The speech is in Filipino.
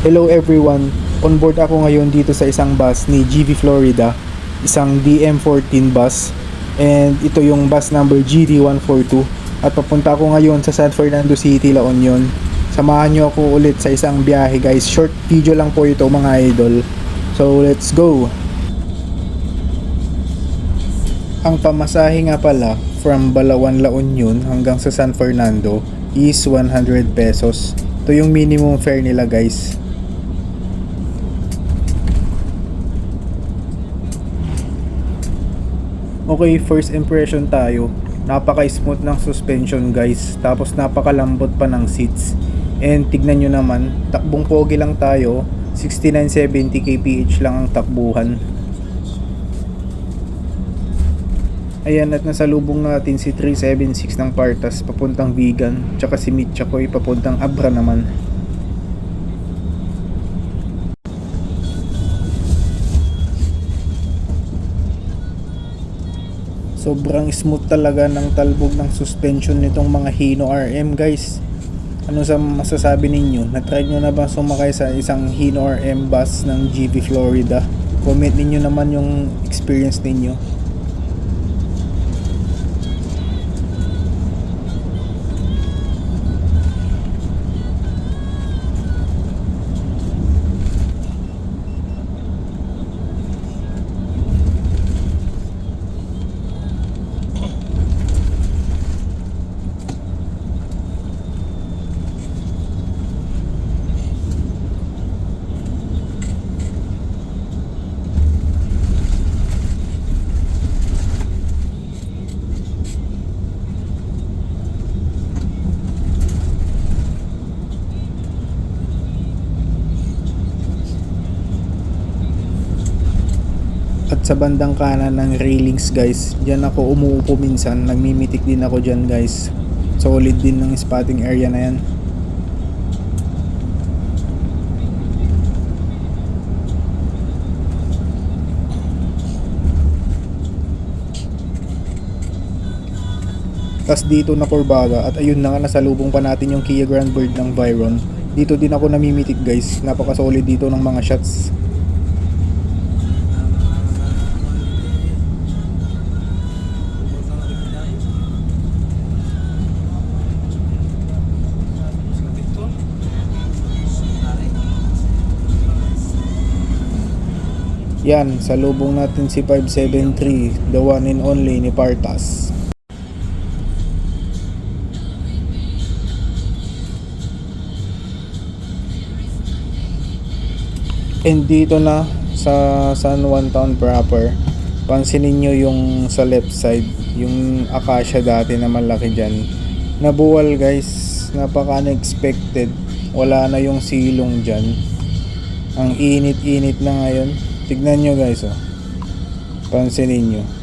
Hello everyone, on board ako ngayon dito sa isang bus ni GV Florida, isang DM14 bus, and ito yung bus number GD142 at papunta ako ngayon sa San Fernando City, La Union. Samahan nyo ako ulit sa isang biyahe guys, short video lang po ito mga idol. So let's go! Ang pamasahe nga pala from Balawan, La Union hanggang sa San Fernando is 100 pesos. Ito yung minimum fare nila guys. Okay, first impression tayo. Napaka-smooth ng suspension guys. Tapos napakalambot pa ng seats. And tignan nyo naman, takbong pogi lang tayo. 69-70 kph lang ang takbuhan. Ayan, at nasalubong natin si 376 ng Partas papuntang Vigan. Tsaka si Mitchakoy papuntang Abra naman. Sobrang smooth talaga ng talbog ng suspension nitong mga Hino RM guys. Ano sa masasabi ninyo? Na-try nyo na ba sumakay sa isang Hino RM bus ng GV Florida? Comment ninyo naman yung experience ninyo. At sa bandang kanan ng railings guys, dyan ako umuupo minsan, nagmimitik din ako dyan guys. Solid din ng spotting area na yan. Tas dito na kurbada at ayun na nga, nasalubong pa natin yung Kia Grandbird ng Viron. Dito din ako namimitik guys, napaka solid dito ng mga shots. Yan, salubong natin si 573, the one and only ni Partas. And dito na sa San Juan Town proper, pansinin nyo yung sa left side, yung acacia dati na malaki dyan. Nabuwal guys, napaka unexpected. Wala na yung silong dyan. Ang init-init na ngayon. Tignan nyo guys, oh. Pansinin nyo.